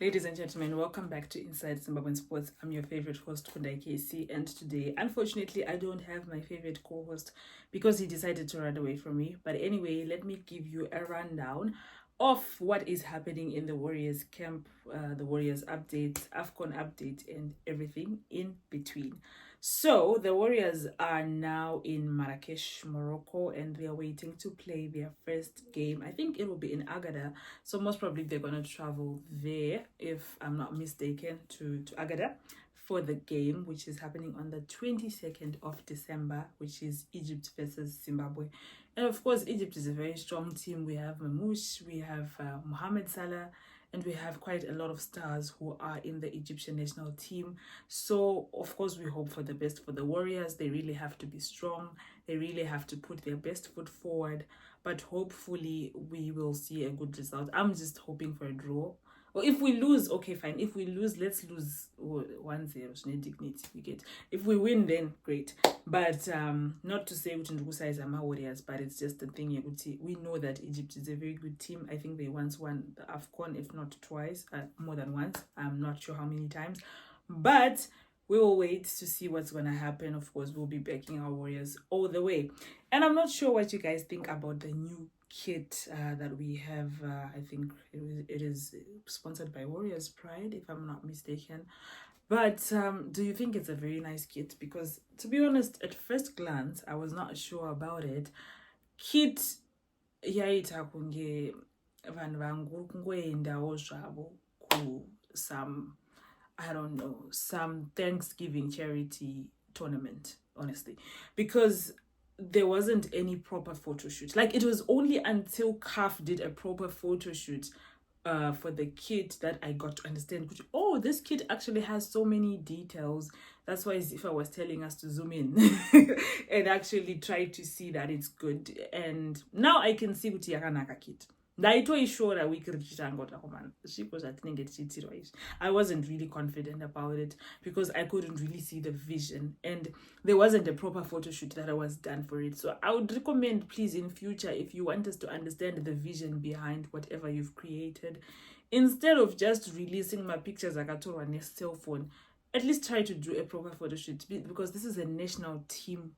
Ladies and gentlemen, welcome back to Inside Zimbabwean Sports. I'm your favorite host, Kundai KC, and today, unfortunately, I don't have my favorite co-host because he decided to run away from me. But anyway, let me give you a rundown of what is happening in the Warriors camp, the Warriors updates, AFCON update, and everything in between. So the Warriors are now in Marrakesh, Morocco, and they are waiting to play their first game. I think it will be in Agadir, so most probably they're going to travel there, if I'm not mistaken, to Agadir for the game, which is happening on the 22nd of December, which is Egypt versus Zimbabwe. And of course, Egypt is a very strong team. We have Mamouche, we have Mohamed Salah, and we have quite a lot of stars who are in the Egyptian national team. So, of course, we hope for the best for the Warriors. They really have to be strong. They really have to put their best foot forward. But hopefully, we will see a good result. I'm just hoping for a draw. Or if we lose, okay, fine. If we lose, let's lose 1-0. Dignity, we get. If we win, then great. But not to say Utindukusa is my Warriors, but it's just the thing. We know that Egypt is a very good team. I think they once won the AFCON, if not twice, more than once. I'm not sure how many times. But we will wait to see what's going to happen. Of course, we'll be backing our Warriors all the way. And I'm not sure what you guys think about the new kit that we have. I think it is sponsored by Warriors Pride, if I'm not mistaken. But do you think it's a very nice kit? Because to be honest, at first glance, I was not sure about it. Kit yaita kunge vanhu vangu kungoendawo zvavo ku some, I don't know, some Thanksgiving charity tournament, honestly, because there wasn't any proper photo shoot. Like, it was only until CAF did a proper photo shoot for the kit that I got to understand, oh, this kit actually has so many details. That's why Zifa was telling us to zoom in and actually try to see that it's good. And now I can see kuti yakanaka kit. Ndaitoishora wiki richitanga kuti akomana zvipo zvatinenge tichiitirwa izvi. I wasn't really confident about it because I couldn't really see the vision, and there wasn't a proper photo shoot that was done for it. So I would recommend, please, in future, if you want us to understand the vision behind whatever you've created, instead of just releasing my pictures akatorwa on a cell phone, at least try to do a proper photo shoot, because this is a national team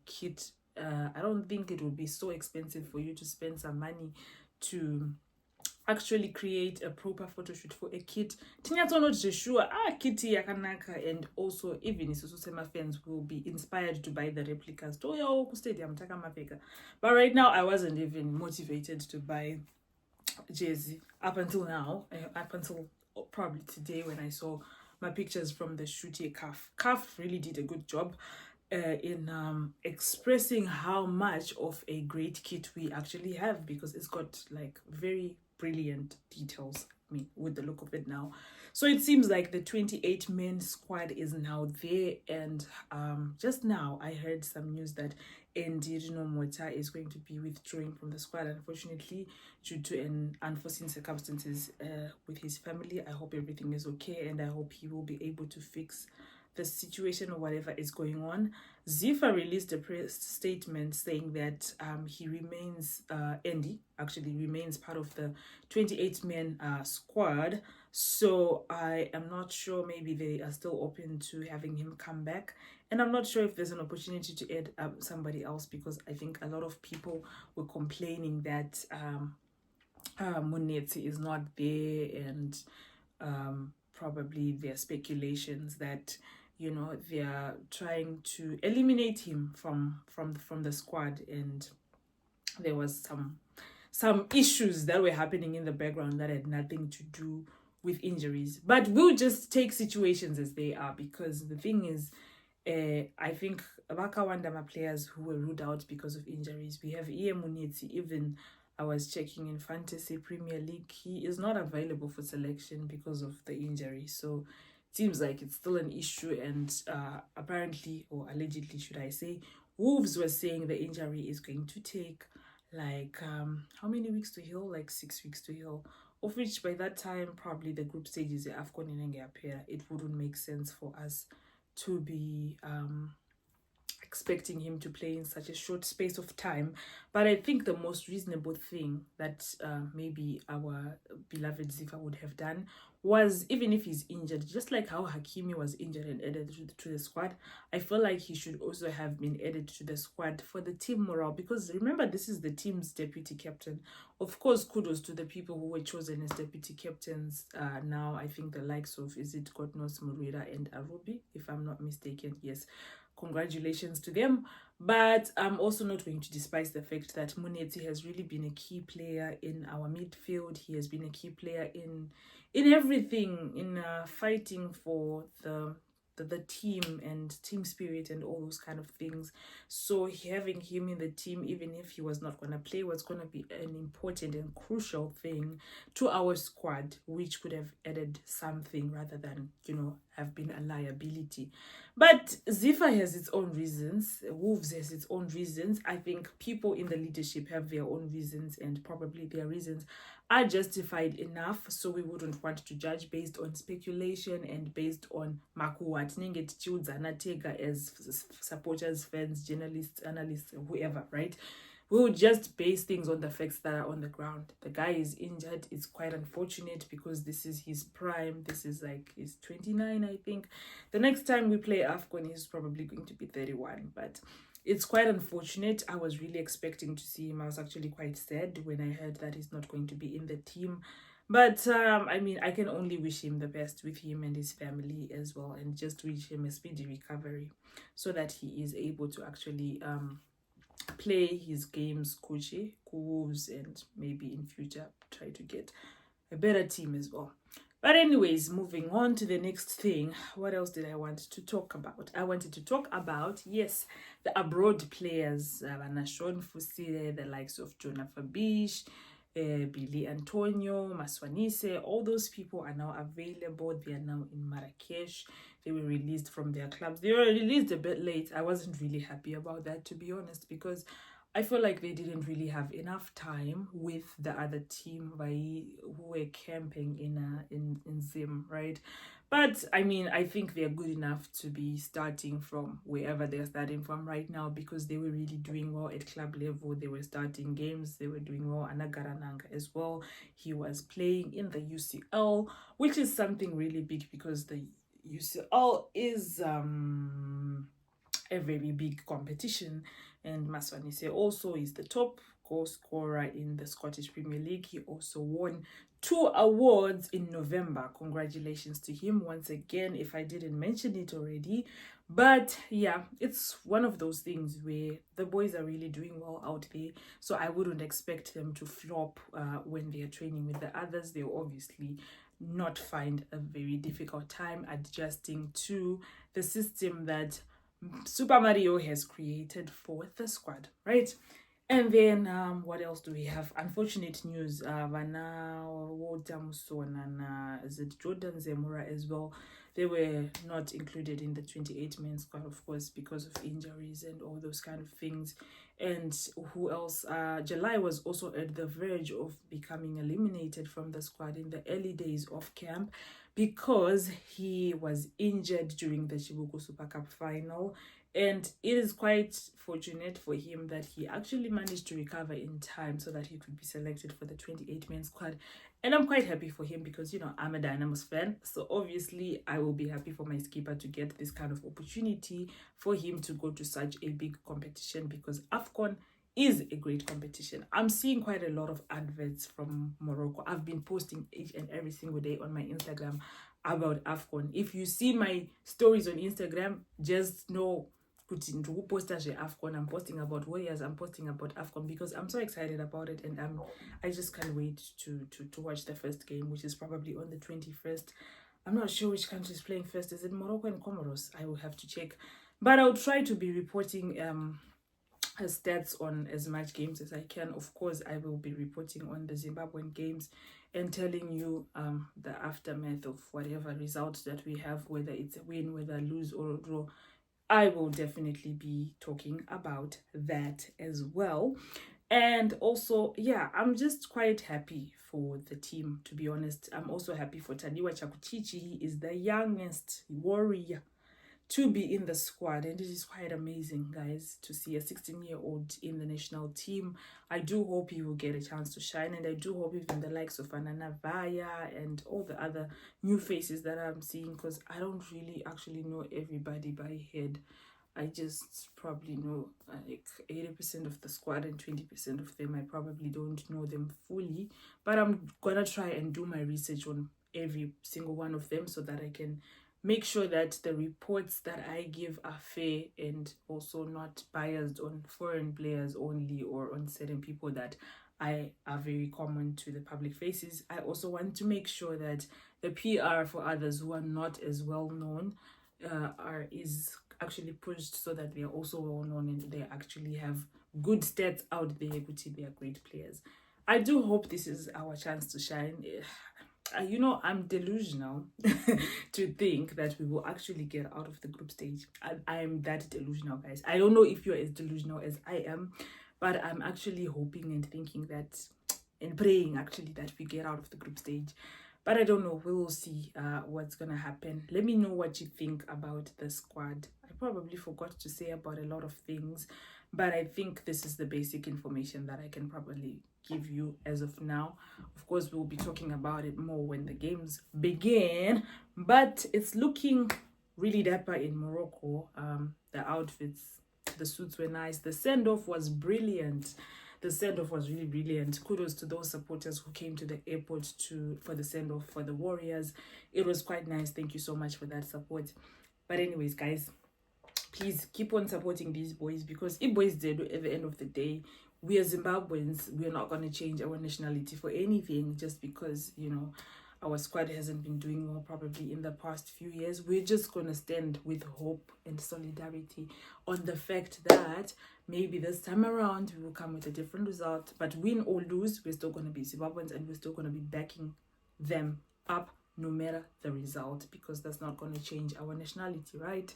kit. I don't think it would be so expensive for you to spend some money to actually create a proper photo shoot for a kit. Tinyatsonoti sure kiti yakanaka, and also even isusu fans will be inspired to buy the replicas toyawo ku stadium takamapfeka. But right now I wasn't even motivated to buy jersey up until now, up until probably today when I saw my pictures from the shoot here. CAF really did a good job in expressing how much of a great kit we actually have, because it's got like very brilliant details, with the look of it now. So it seems like the 28-man squad is now there, and just now I heard some news that Rinomhota is going to be withdrawing from the squad, unfortunately, due to an unforeseen circumstances with his family. I hope everything is okay, and I hope he will be able to fix the situation or whatever is going on. Zifa released a press statement saying that he remains, Andy actually remains part of the 28-man squad. So I am not sure, maybe they are still open to having him come back. And I'm not sure if there's an opportunity to add somebody else, because I think a lot of people were complaining that Munetsi is not there, and probably there are speculations that they are trying to eliminate him from the squad, and there was some issues that were happening in the background that had nothing to do with injuries. But we'll just take situations as they are, because the thing is, I think Vakawandama players who were ruled out because of injuries. We have Munetsi. Even I was checking in Fantasy Premier League, he is not available for selection because of the injury. So seems like it's still an issue, and apparently, or allegedly should I say, Wolves were saying the injury is going to take like how many weeks to heal? Like 6 weeks to heal, of which by that time probably the group stages are AFCON in appear. It wouldn't make sense for us to be expecting him to play in such a short space of time. But I think the most reasonable thing that maybe our beloved Ziva would have done was, even if he's injured, just like how Hakimi was injured and added to the squad, I feel like he should also have been added to the squad for the team morale, because remember, this is the team's deputy captain. Of course, kudos to the people who were chosen as deputy captains. Now, I think the likes of, is it Godnos, Murira and Arubi, if I'm not mistaken. Yes, congratulations to them. But I'm also not going to despise the fact that Munetsi has really been a key player in our midfield. He has been a key player in everything, in fighting for the team and team spirit and all those kind of things. So having him in the team, even if he was not going to play, was going to be an important and crucial thing to our squad, which could have added something rather than, have been a liability. But Zifa has its own reasons. Wolves has its own reasons. I think people in the leadership have their own reasons, and probably their reasons are justified enough, so we wouldn't want to judge based on speculation and based on makuwat ninget tega as supporters, fans, journalists, analysts, whoever, right? We'll just base things on the facts that are on the ground. The guy is injured. It's quite unfortunate because this is his prime. This is like, he's 29, I think. The next time we play AFCON, he's probably going to be 31, but it's quite unfortunate. I was really expecting to see him. I was actually quite sad when I heard that he's not going to be in the team. But, I mean, I can only wish him the best with him and his family as well, and just wish him a speedy recovery so that he is able to actually play his games Kuchi, Wolves, and maybe in future try to get a better team as well. But anyways, moving on to the next thing. What else did I want to talk about? I wanted to talk about, yes, the abroad players. Vanashon Fusile, the likes of Jonah Fabish, Billy Antonio, Maswanise. All those people are now available. They are now in Marrakesh. They were released from their clubs. They were released a bit late. I wasn't really happy about that, to be honest, because I feel like they didn't really have enough time with the other team who were camping in Zim, right? But I mean, I think they're good enough to be starting from wherever they're starting from right now, because they were really doing well at club level. They were starting games. They were doing well. Anagarananga as well. He was playing in the UCL, which is something really big because the UCL is a very big competition, and Maswanise also is the top goal scorer in the Scottish Premier League. He also won 2 awards in November. Congratulations to him once again, if I didn't mention it already. But yeah, it's one of those things where the boys are really doing well out there, so I wouldn't expect them to flop when they are training with the others. They'll obviously not find a very difficult time adjusting to the system that Super Mario has created for the squad, right? And then what else do we have? Unfortunate news. Vana Wodamuson and is it Jordan Zemura as well. They were not included in the 28-man squad, of course, because of injuries and all those kind of things. And who else? July was also at the verge of becoming eliminated from the squad in the early days of camp, because he was injured during the Chibuku Super Cup final. And it is quite fortunate for him that he actually managed to recover in time so that he could be selected for the 28-man squad. And I'm quite happy for him because, I'm a Dynamos fan. So obviously, I will be happy for my skipper to get this kind of opportunity for him to go to such a big competition, because AFCON is a great competition. I'm seeing quite a lot of adverts from Morocco. I've been posting each and every single day on my Instagram about AFCON. If you see my stories on Instagram, just know AFCON. I'm posting about Warriors, I'm posting about AFCON, because I'm so excited about it, and I just can't wait to watch the first game, which is probably on the 21st. I'm not sure which country is playing first. Is it Morocco and Comoros? I will have to check. But I'll try to be reporting stats on as much games as I can. Of course, I will be reporting on the Zimbabwean games and telling you the aftermath of whatever results that we have, whether it's a win, whether lose or a draw. I will definitely be talking about that as well. And also, yeah, I'm just quite happy for the team, to be honest. I'm also happy for Taniwa Chakutichi. He is the youngest warrior to be in the squad, and it is quite amazing, guys, to see a 16-year-old in the national team. I do hope he will get a chance to shine, and I do hope even the likes of Anana Vaya and all the other new faces that I'm seeing, because I don't really actually know everybody by head. I just probably know like 80% of the squad, and 20% of them I probably don't know them fully, but I'm gonna try and do my research on every single one of them so that I can make sure that the reports that I give are fair and also not biased on foreign players only or on certain people that are very common to the public faces. I also want to make sure that the PR for others who are not as well known is actually pushed so that they are also well known and they actually have good stats out there. They are great players. I do hope this is our chance to shine. You know, I'm delusional to think that we will actually get out of the group stage. I'm that delusional, guys. I don't know if you're as delusional as I am, but I'm actually hoping and thinking that and praying actually that we get out of the group stage. But I don't know. We will see what's going to happen. Let me know what you think about the squad. I probably forgot to say about a lot of things, but I think this is the basic information that I can probably give you as of now. Of course, we'll be talking about it more when the games begin, but it's looking really dapper in Morocco. The outfits, the suits were nice. The send-off was brilliant. The send-off was really brilliant. Kudos to those supporters who came to the airport for the send-off for the Warriors. It was quite nice. Thank you so much for that support. But anyways, guys, please keep on supporting these boys, because if boys did at the end of the day, we are Zimbabweans. We are not going to change our nationality for anything just because, you know, our squad hasn't been doing well probably in the past few years. We're just going to stand with hope and solidarity on the fact that maybe this time around we will come with a different result. But win or lose, we're still going to be Zimbabweans, and we're still going to be backing them up no matter the result, because that's not going to change our nationality, right?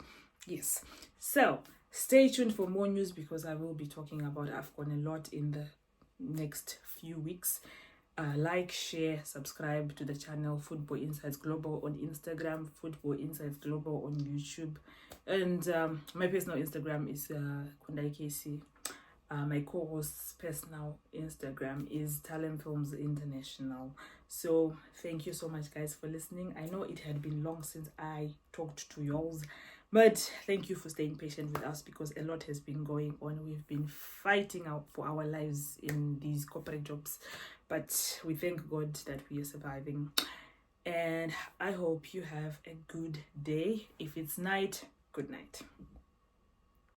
Yes. So stay tuned for more news, because I will be talking about AFCON a lot in the next few weeks. Like, share, subscribe to the channel Football Insights Global on Instagram, Football Insights Global on YouTube, and my personal Instagram is Kundai KC. My co-host's personal Instagram is Talent Films International. So thank you so much, guys, for listening. I know it had been long since I talked to y'all, but thank you for staying patient with us, because a lot has been going on. We've been fighting out for our lives in these corporate jobs, but we thank God that we are surviving. And I hope you have a good day. If it's night, good night.